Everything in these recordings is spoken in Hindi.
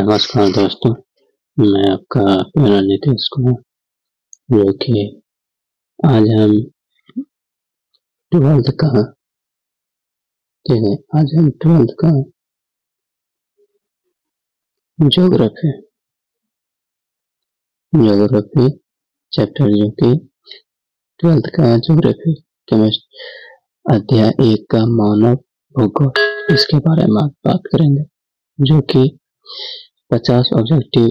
नमस्कार दोस्तों, मैं आपका प्यारा नीतीश कुमार, जो कि आज हम 12th का ठीक है आज हम 12th का ज्योग्राफी चैप्टर जो कि 12th का ज्योग्राफी केमिस्ट्री अध्याय 1 का मानव भूगोल, इसके बारे में बात करेंगे, जो कि 50 ऑब्जेक्टिव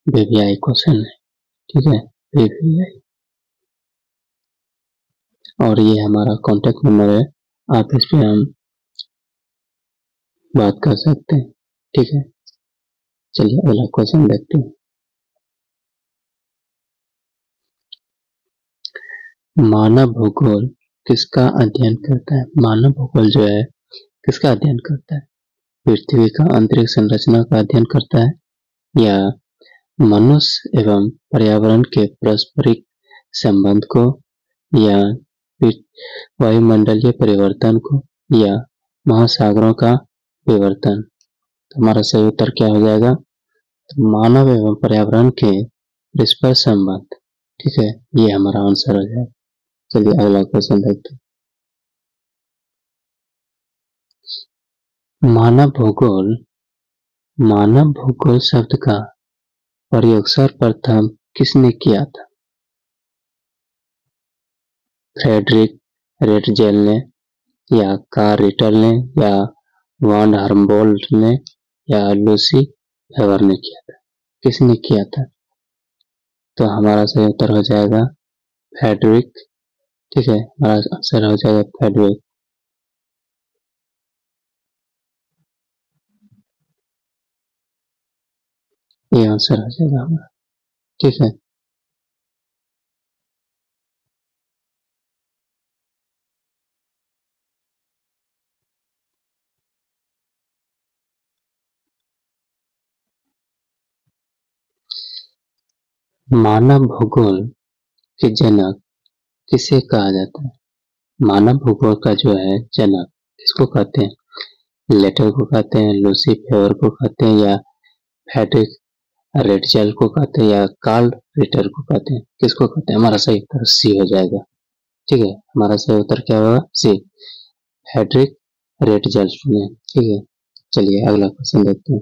VVI क्वेश्चन है। ठीक है, VVI, और ये हमारा कॉन्टेक्ट नंबर है, आप इस पे हम बात कर सकते हैं। ठीक है, चलिए अगला क्वेश्चन देखते हैं। मानव भूगोल किसका अध्ययन करता है? मानव भूगोल जो है किसका अध्ययन करता है? पृथ्वी का अंतरिक्ष संरचना का अध्ययन करता है, या मनुष्य एवं पर्यावरण के पारस्परिक संबंध को, या वायुमंडलीय परिवर्तन को, या महासागरों का विवर्तन? तो हमारा सही उत्तर क्या हो जाएगा? तो मानव एवं पर्यावरण के परस्पर संबंध। ठीक है, ये हमारा आंसर हो जाएगा। चलिए अगला क्वेश्चन देखते हैं। मानव भूगोल शब्द का प्रयोग सर्वप्रथम किसने किया था? फ्रेडरिक रेटजेल ने, या कार्ल रिटर ने, या वान हम्बोल्ट ने, या लूसी फेवर ने किया था? किसने किया था? तो हमारा सही उत्तर हो जाएगा फ्रेडरिक। ठीक है, हमारा आंसर हो जाएगा फ्रेडरिक। ये आंसर हो जाएगा हमारा। ठीक है, मानव भूगोल के जनक किसे कहा जाता है? मानव भूगोल का जो है जनक किसको कहते हैं? लेटर को कहते हैं, लूसी फेवर को कहते हैं, या फ्रेडरिक रेटजेल को कहते हैं, या कार्ल रिटर को कहते हैं? किसको कहते हैं? हमारा सही उत्तर सी हो जाएगा। ठीक है, हमारा सही उत्तर क्या होगा? सी, फ्रेडरिक रेटजेल ने। ठीक है, चलिए अगला क्वेश्चन देखते हैं।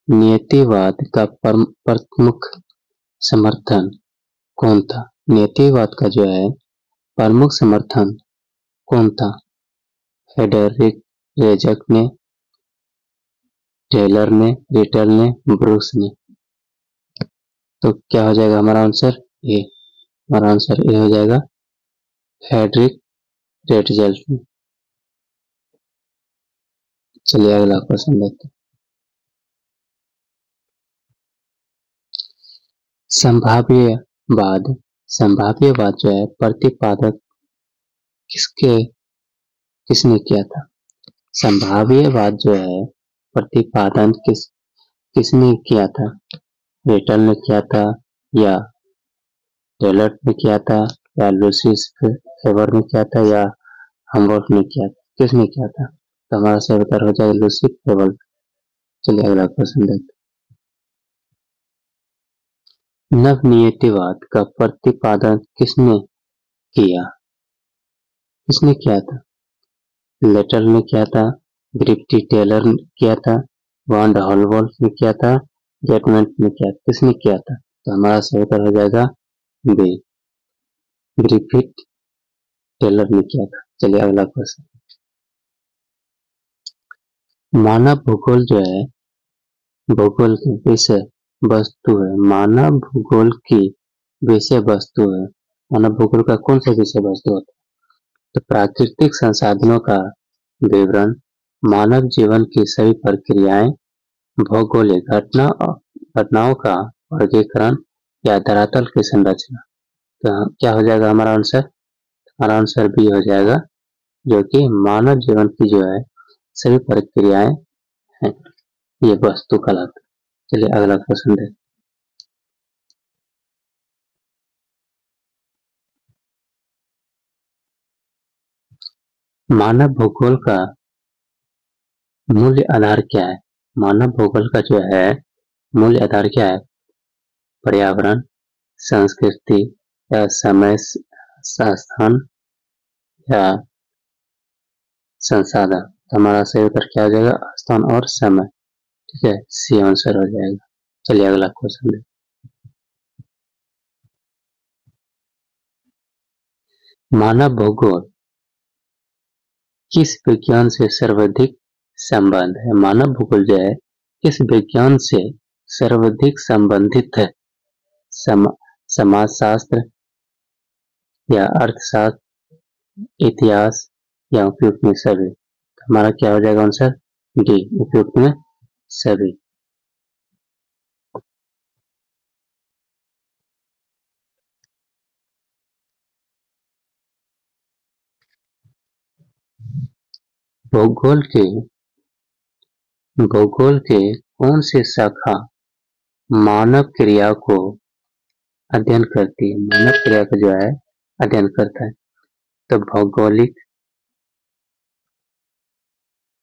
नियतिवाद का प्रमुख समर्थन कौन था? नियतिवाद का जो है प्रमुख समर्थन कौन था? फ्रेडरिक रेजक ने, टेलर ने, रिटर ने, ब्रूक्स ने? तो क्या हो जाएगा हमारा आंसर? ए। हमारा आंसर ए हो जाएगा, फ्रेडरिक रेटजेल ने। चलिए अगला क्वेश्चन देखते हैं। संभाव्यवाद जो है प्रतिपादक किसने किया था? संभाव्यवाद जो है प्रतिपादन किसने किया था? रिटर ने किया था, या टेलर ने किया था, या लूसी फेवर ने किया था, या हम्बोल्ट ने किया था? किसने किया था? तो हमारा सही उत्तर हो जाएगा लूसी फेवर। चलिए अगला क्वेश्चन देखते हैं। नवनियतिवाद का प्रतिपादन किसने किया? किसने किया था? लेटर ने किया था, ग्रिफ्टी टेलर ने किया था, वान हॉलवॉल्फ ने किया था, गेटमेंट ने किया था? किसने किया था? तो हमारा सही उत्तर हो जाएगा बी, ग्रिफिथ टेलर ने किया था। चलिए अगला क्वेश्चन। मानव भूगोल जो है भूगोल की विषय वस्तु है। मानव भूगोल की विषय वस्तु है। मानव भूगोल का कौन सा विषय वस्तु होता है? तो प्राकृतिक संसाधनों का विवरण, मानव जीवन की सभी प्रक्रियाएं, भौगोलिक घटनाओं का वर्गीकरण, या धरातल की संरचना? तो क्या हो जाएगा हमारा आंसर? हमारा आंसर बी हो जाएगा, जो कि मानव जीवन की जो है सभी प्रक्रियाएं हैं, ये वस्तु कहलाता है। चलिए अगला क्वेश्चन देखते हैं। मानव भूगोल का मूल्य आधार क्या है? मानव भूगोल का जो है मूल्य आधार क्या है? पर्यावरण, संस्कृति या समय, स्थान या संसाधन। तो हमारा सही उत्तर क्या हो जाएगा? स्थान और समय। ठीक है, सी आंसर हो जाएगा। चलिए अगला क्वेश्चन। मानव भूगोल किस विज्ञान से सर्वाधिक संबंध है? मानव भूगोल जो है किस विज्ञान से सर्वाधिक संबंधित है? समाजशास्त्र या अर्थशास्त्र, इतिहास या उपयुक्त में सभी। तो हमारा क्या हो जाएगा आंसर? डी, उपयुक्त में सभी। भूगोल के कौन सी शाखा मानव क्रिया को अध्ययन करती है? मानव क्रिया को जो है अध्ययन करता है। तो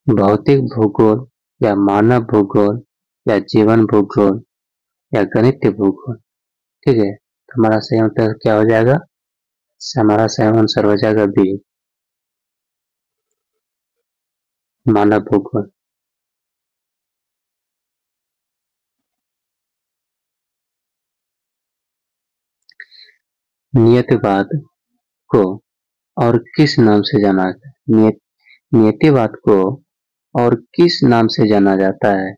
भौतिक भूगोल या मानव भूगोल या जीवन भूगोल या गणितीय भूगोल। ठीक है, तो हमारा सही आंसर क्या हो जाएगा? हमारा सही आंसर हो जाएगा बी, मानव भूगोल। नियतिवाद को और किस नाम से जाना जाता है? नियतिवाद को और किस नाम से जाना जाता है?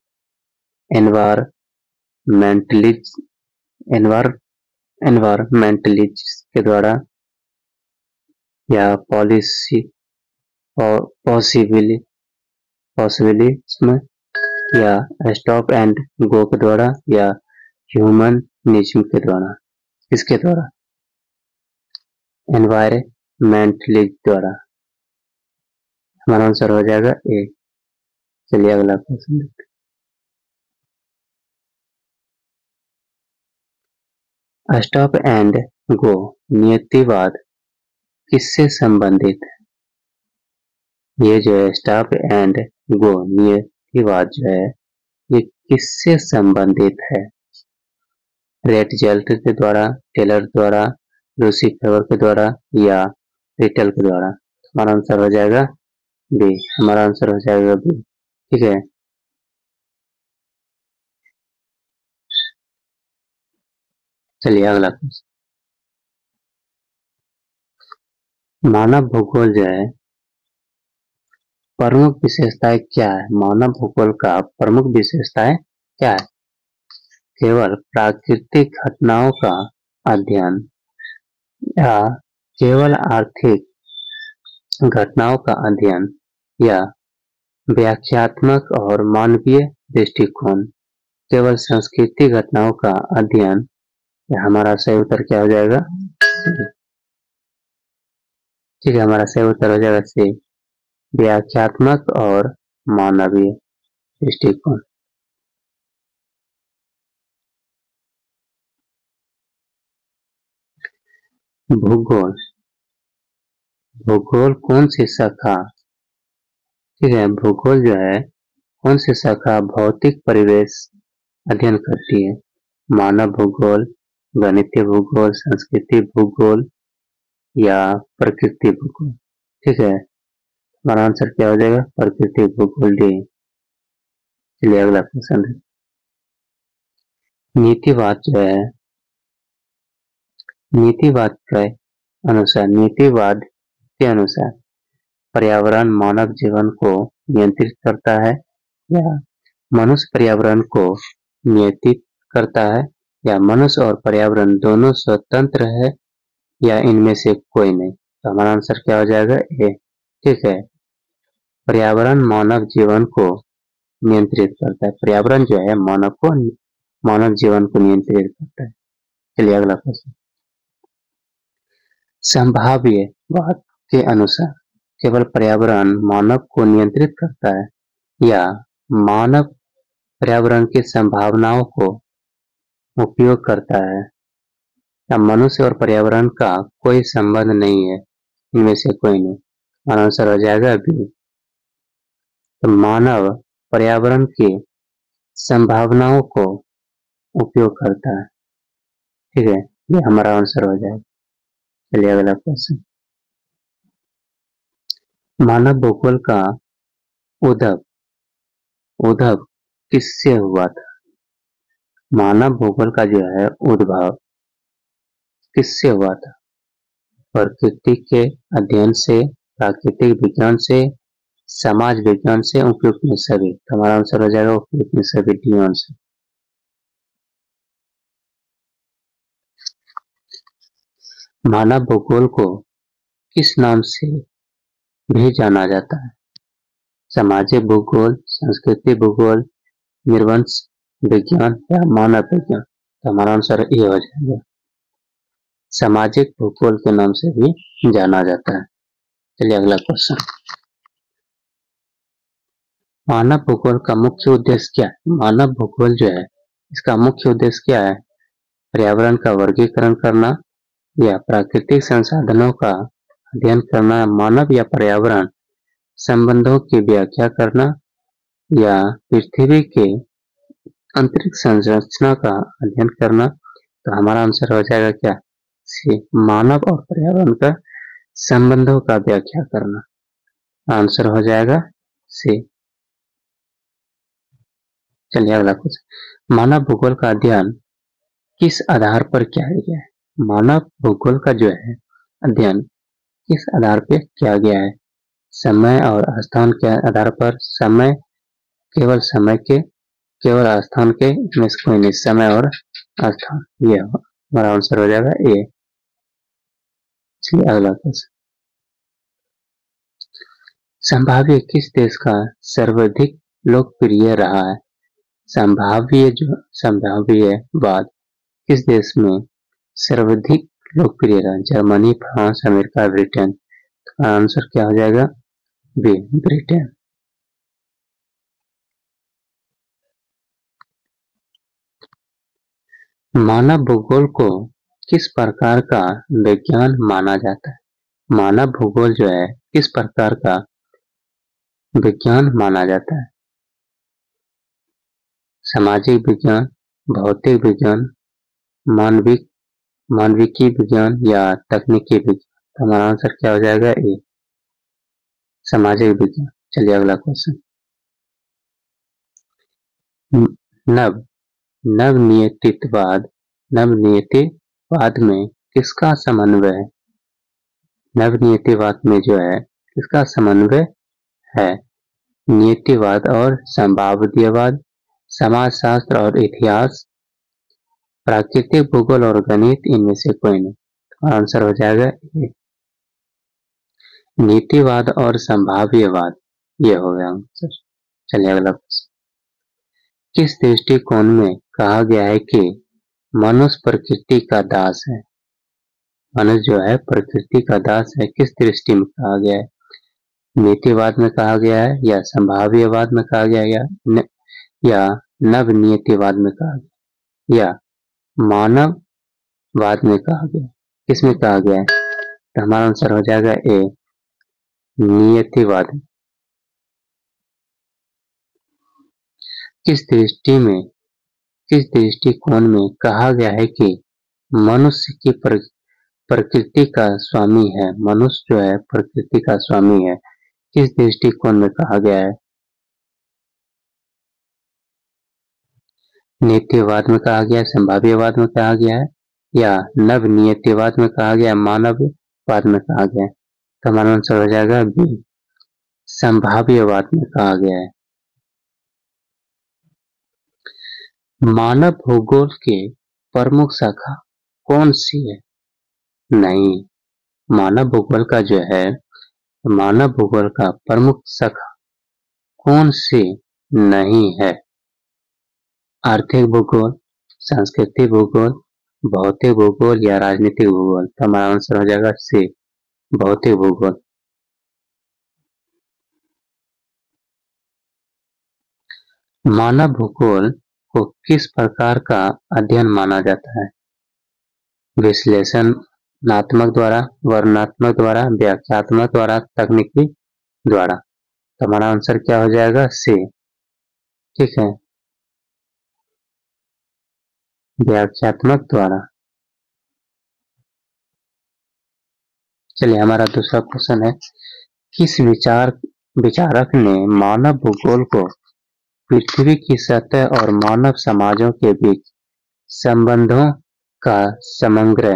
एनवायरमेंटलिस्ट के द्वारा या पॉसिबिलिज्म या स्टॉप एंड गो के द्वारा या ह्यूमनिज्म के द्वारा। किसके द्वारा? एनवायरमेंटलिस्ट द्वारा। हमारा आंसर हो जाएगा ए। चलिए अगला क्वेश्चन देखते हैं। स्टॉप एंड गो नियतिवाद किससे संबंधित है? ये जो है स्टॉप एंड गो नियतिवाद जो है ये किससे संबंधित है? रेटजेल्ट के द्वारा, टेलर द्वारा, लूसी फेवर के द्वारा या रिटेल के द्वारा। हमारा आंसर हो जाएगा बी। हमारा आंसर हो जाएगा बी। ठीक है, चलिए अगला क्वेश्चन। मानव भूगोल जो है प्रमुख विशेषताएं क्या है? मानव भूगोल का प्रमुख विशेषताएं क्या है? केवल प्राकृतिक घटनाओं का अध्ययन या केवल आर्थिक घटनाओं का अध्ययन या व्याख्यात्मक और मानवीय दृष्टिकोण, केवल सांस्कृतिक घटनाओं का अध्ययन। या हमारा सही उत्तर क्या हो जाएगा? ठीक है, हमारा सही उत्तर हो जाएगा सी, व्याख्यात्मक और मानवीय दृष्टिकोण। भूगोल कौन सी शाखा, ठीक है, भूगोल जो है कौन सी शाखा भौतिक परिवेश अध्ययन करती है? मानव भूगोल, गणितीय भूगोल, संस्कृति भूगोल या प्रकृति भूगोल। ठीक है, हमारा आंसर क्या हो जाएगा? प्रकृति भूगोल डी। चलिए अगला क्वेश्चन है। नीतिवाद जो है नीतिवाद के अनुसार पर्यावरण मानव जीवन को नियंत्रित करता है या मनुष्य पर्यावरण को नियंत्रित करता है या मनुष्य और पर्यावरण दोनों स्वतंत्र है या इनमें से कोई नहीं। तो हमारा आंसर क्या हो जाएगा? ए। ठीक है, पर्यावरण मानव जीवन को नियंत्रित करता है। पर्यावरण जो है मानव जीवन को नियंत्रित करता है। चलिए अगला प्रश्न। संभाव्यवाद के अनुसार केवल पर्यावरण मानव को नियंत्रित करता है या मानव पर्यावरण की संभावनाओं को उपयोग करता है या मनुष्य और पर्यावरण का कोई संबंध नहीं है, इनमें से कोई नहीं। हमारा आंसर हो जाएगा बी, तो मानव पर्यावरण की संभावनाओं को उपयोग करता है। ठीक है, ये हमारा आंसर हो जाएगा। चलिए अगला क्वेश्चन। मानव भूगोल का उद्भव उद्भव किससे हुआ था? मानव भूगोल का जो है उद्भव किससे हुआ था? प्रकृति के अध्ययन से, प्राकृतिक विज्ञान से, समाज विज्ञान से, उपयुक्त में सभी। तो हमारा आंसर हो जाएगा उपयुक्त में सभी, डी आंसर। मानव भूगोल को किस नाम से भी जाना जाता है? सामाजिक भूगोल, संस्कृति भूगोल, नृवंश विज्ञान या मानव विज्ञान। तो हमारा आंसर ये हो जाएगा, सामाजिक भूगोल के नाम से भी जाना जाता है। चलिए अगला क्वेश्चन। मानव भूगोल का मुख्य उद्देश्य क्या है? मानव भूगोल जो है इसका मुख्य उद्देश्य क्या है? पर्यावरण का वर्गीकरण करना या प्राकृतिक संसाधनों का अध्ययन करना, मानव या पर्यावरण संबंधों की व्याख्या करना, या पृथ्वी के अंतरिक्ष संरचना का अध्ययन करना। तो हमारा आंसर हो जाएगा क्या? सी, मानव और पर्यावरण का संबंधों का व्याख्या करना। आंसर हो जाएगा सी। चलिए अगला क्वेश्चन। मानव भूगोल का अध्ययन किस आधार पर किया गया है? मानव भूगोल का जो है अध्ययन किस आधार पर किया गया है? समय और स्थान के आधार पर, समय केवल समय के, केवल स्थान के, इसमें से कोई नहीं, समय और स्थान। ये हमारा आंसर हो जाएगा ए। चलिए अगला क्वेश्चन। संभाव्य किस देश का सर्वाधिक लोकप्रिय रहा है? संभाव्यवाद किस देश में सर्वाधिक लोकप्रिय रहा? Germany, France, America, Britain. तो आंसर क्या हो जाएगा? B, Britain. मानव भूगोल को किस प्रकार का विज्ञान माना जाता है? मानव भूगोल जो है किस प्रकार का विज्ञान माना जाता है? सामाजिक विज्ञान, भौतिक विज्ञान, मानविकी विज्ञान या तकनीकी विज्ञान। तो हमारा आंसर क्या हो जाएगा? ए, सामाजिक विज्ञान। चलिए अगला क्वेश्चन। नवनियतिवाद में किसका समन्वय है? नवनियतिवाद में जो है किसका समन्वय है? नियतिवाद और संभाव्यवाद, समाजशास्त्र और इतिहास, प्राकृतिक भूगोल और गणित, इनमें से कोई नहीं। तो आंसर हो जाएगा ए, नीतिवाद और संभाव्यवाद। ये हो गया आंसर। चलिए अगला प्रश्न। किस दृष्टिकोण में कहा गया है कि मनुष्य प्रकृति का दास है? मनुष्य जो है प्रकृति का दास है, किस दृष्टि में कहा गया है? नीतिवाद में कहा गया है, या संभाव्यवाद में कहा गया है, या नवनियतिवाद में कहा गया, या मानववाद में कहा गया? किसमें कहा गया है? तो हमारा आंसर हो जाएगा ए, नियतिवाद। किस दृष्टिकोण में कहा गया है कि मनुष्य की प्रकृति का स्वामी है? मनुष्य जो है प्रकृति का स्वामी है, किस दृष्टिकोण में कहा गया है? नीतिवाद में कहा गया है, संभाव्यवाद में कहा गया है, या नवनियतिवाद में कहा गया है, मानववाद में कहा गया है? तो हमारा आंसर हो जाएगा बी, संभाव्यवाद में कहा गया है। मानव भूगोल के प्रमुख शाखा कौन सी है? नहीं, मानव भूगोल का जो है, मानव भूगोल का प्रमुख शाखा कौन सी नहीं है? आर्थिक भूगोल, सांस्कृतिक भूगोल, भौतिक भूगोल या राजनीतिक भूगोल। तो हमारा आंसर हो जाएगा सी, भौतिक भूगोल। मानव भूगोल को किस प्रकार का अध्ययन माना जाता है? विश्लेषणात्मक द्वारा, वर्णनात्मक द्वारा, व्याख्यात्मक द्वारा, तकनीकी द्वारा। तो हमारा आंसर क्या हो जाएगा? सी। ठीक है, व्याख्यात्मक द्वारा। चलिए हमारा दूसरा क्वेश्चन है, किस विचारक ने मानव भूगोल को पृथ्वी की सतह और मानव समाजों के बीच संबंधों का समग्र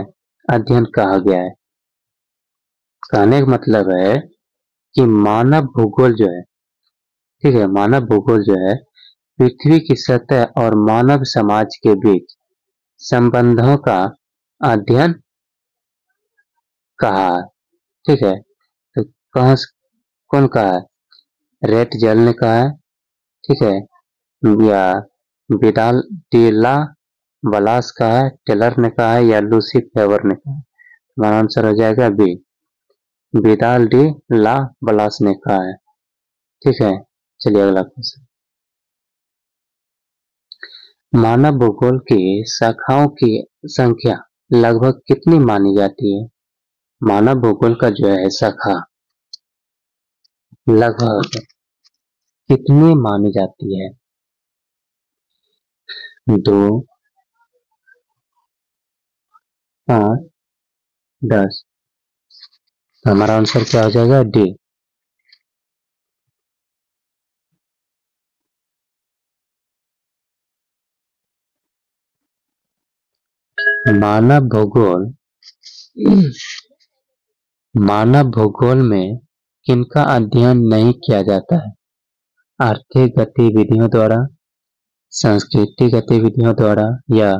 अध्ययन कहा गया है? कहने का मतलब है कि मानव भूगोल जो है, ठीक है, मानव भूगोल जो है पृथ्वी की सतह और मानव समाज के बीच संबंधों का अध्ययन कहा है। ठीक है, तो कौन कहा है? रेट जल ने कहा है, ठीक है, या विदाल डी ला बलास का है, टेलर ने कहा है, या लूसी फेवर ने कहा है? हमारा आंसर हो जाएगा बी, विदाल डी ला बलास ने कहा है। ठीक है, चलिए अगला क्वेश्चन, मानव भूगोल की शाखाओं की संख्या लगभग कितनी मानी जाती है? मानव भूगोल का जो है शाखा लगभग कितनी मानी जाती है? 2, 5, 10। हमारा आंसर क्या हो जाएगा? डी। मानव भूगोल में किनका अध्ययन नहीं किया जाता है? आर्थिक गतिविधियों द्वारा, सांस्कृतिक गतिविधियों द्वारा, या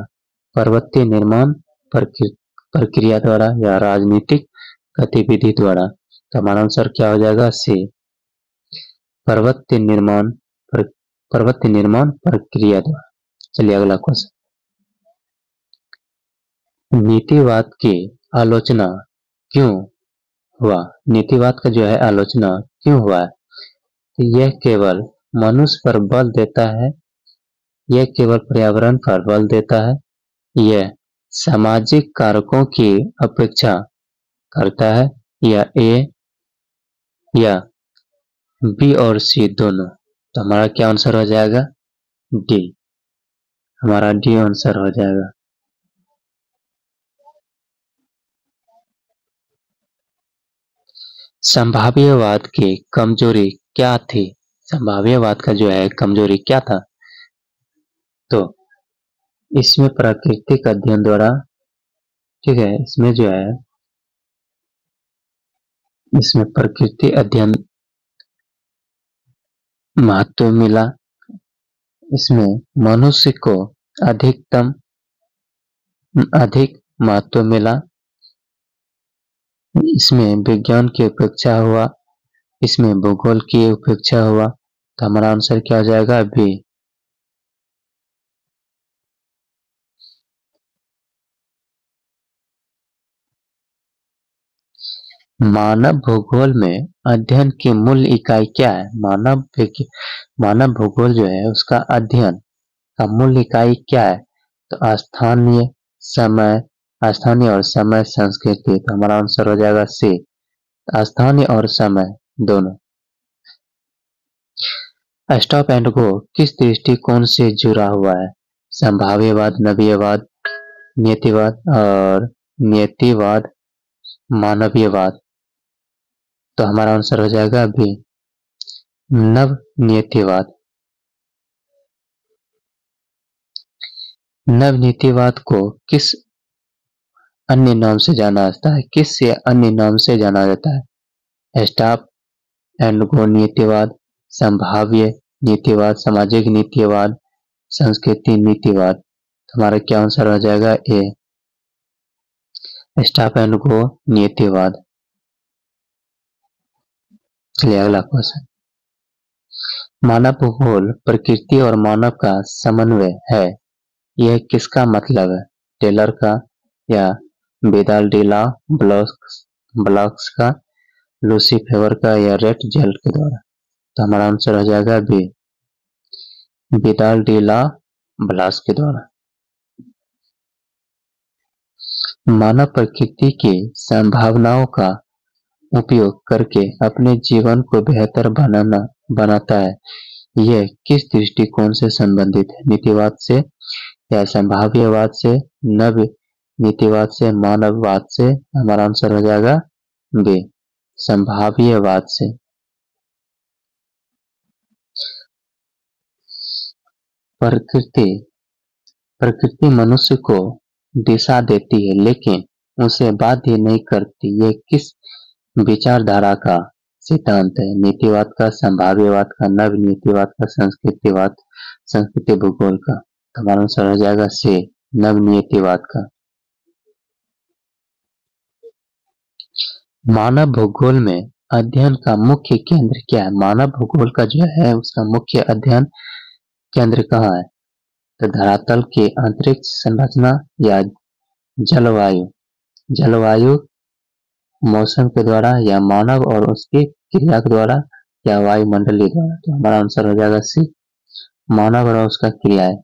पर्वतीय निर्माण प्रक्रिया द्वारा, या राजनीतिक गतिविधि द्वारा? तो हमारा आंसर क्या हो जाएगा? सी, पर्वतीय निर्माण प्रक्रिया द्वारा। चलिए अगला क्वेश्चन, नीतिवाद की आलोचना क्यों हुआ? नीतिवाद का जो है आलोचना क्यों हुआ है? यह केवल मनुष्य पर बल देता है, यह केवल पर्यावरण पर बल देता है, यह सामाजिक कारकों की अपेक्षा करता है, या ए, या बी और सी दोनों? तो हमारा क्या आंसर हो जाएगा? डी। हमारा डी आंसर हो जाएगा। संभाव्यवाद की कमजोरी क्या थी? संभाव्यवाद का जो है कमजोरी क्या था? तो इसमें प्राकृतिक अध्ययन द्वारा, ठीक है, इसमें जो है इसमें प्रकृति अध्ययन महत्व मिला, इसमें मनुष्य को अधिक महत्व मिला, इसमें विज्ञान की उपेक्षा हुआ, इसमें भूगोल की उपेक्षा हुआ। तो हमारा आंसर क्या हो जाएगा? बी। मानव भूगोल में अध्ययन की मूल इकाई क्या है? मानव भूगोल जो है उसका अध्ययन का मूल इकाई क्या है? तो स्थानीय और समय संस्कृति। तो हमारा आंसर हो जाएगा सी, स्थानीय और समय दोनों। स्टॉप एंड गो किस दृष्टिकोण से जुड़ा हुआ है? संभाव्यवाद, नवीयवाद, नियतिवाद, मानवीयवाद? तो हमारा आंसर हो जाएगा बी, नवनीतिवाद। नवनीतिवाद को किस अन्य नाम से जाना जाता है? किस से अन्य नाम से जाना जाता है? स्टॉप एंड गो नीतिवाद, संभाव्य नीतिवाद, सामाजिक नीतिवाद, संस्कृति नीतिवाद? हमारा क्या आंसर हो जाएगा? ए, स्टॉप एंड गो नीतिवाद। चलिए अगला क्वेश्चन, मानव भूगोल प्रकृति और मानव का समन्वय है, यह किसका मतलब है? टेलर का, या विदाल डी ला ब्लॉक्स का, लूसी फेवर का, या रेट जेल के द्वारा? तो हमारा आंसर हो जाएगा बी, विदाल डी ला ब्लॉक्स के द्वारा। मानव प्रकृति की संभावनाओं का उपयोग करके अपने जीवन को बेहतर बनाना बनाता है, यह किस दृष्टिकोण से संबंधित है? नीतिवाद से या संभाव्यवाद से, नव नीतिवाद से, मानववाद से? हमारा आंसर हो जाएगा बी, संभाव्यवाद से। प्रकृति मनुष्य को दिशा देती है लेकिन उसे बाध्य नहीं करती, यह किस विचारधारा का सिद्धांत है? नीतिवाद का, संभाव्यवाद का, नव नीतिवाद का, संस्कृतिवाद, संस्कृति भूगोल का? हमारा आंसर हो जाएगा सी, नव नीतिवाद का। मानव भूगोल में अध्ययन का मुख्य केंद्र क्या है? मानव भूगोल का जो है उसका मुख्य अध्ययन केंद्र कहाँ है? तो धरातल की अंतरिक्ष संरचना या जलवायु, जलवायु मौसम के द्वारा, या मानव और उसकी क्रिया के द्वारा, या वायुमंडलीय द्वारा? तो हमारा आंसर हो जाएगा सी, मानव और उसका क्रिया है।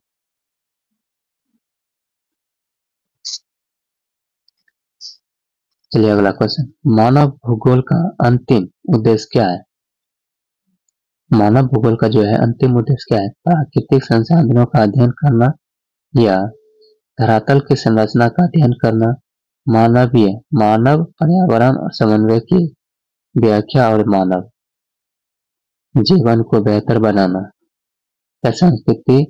चलिए अगला क्वेश्चन, मानव भूगोल का अंतिम उद्देश्य क्या है? मानव भूगोल का जो है अंतिम उद्देश्य क्या है? प्राकृतिक संसाधनों का अध्ययन करना, या धरातल की संरचना का अध्ययन करना, मानव पर्यावरण और समन्वय की व्याख्या और मानव जीवन को बेहतर बनाना, या संस्कृति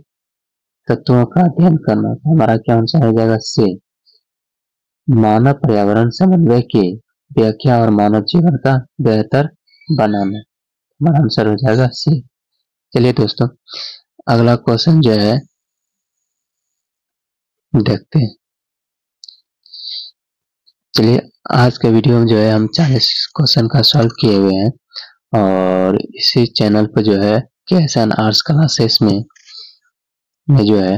तत्वों का अध्ययन करना? तो हमारा क्या आंसर हो जाएगा सी, मानव पर्यावरण समन्वय की व्याख्या और मानव जीवन का बेहतर बनाना। हमारा आंसर हो जाएगा सी। चलिए दोस्तों अगला क्वेश्चन जो है देखते हैं। चलिए आज के वीडियो में जो है हम 40 क्वेश्चन का सॉल्व किए हुए हैं, और इसी चैनल पर जो है KSN आर्ट्स क्लासेस में जो है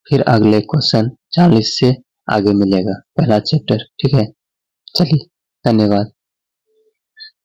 फिर अगले क्वेश्चन 40 से आगे मिलेगा, पहला चैप्टर। ठीक है, चलिए धन्यवाद।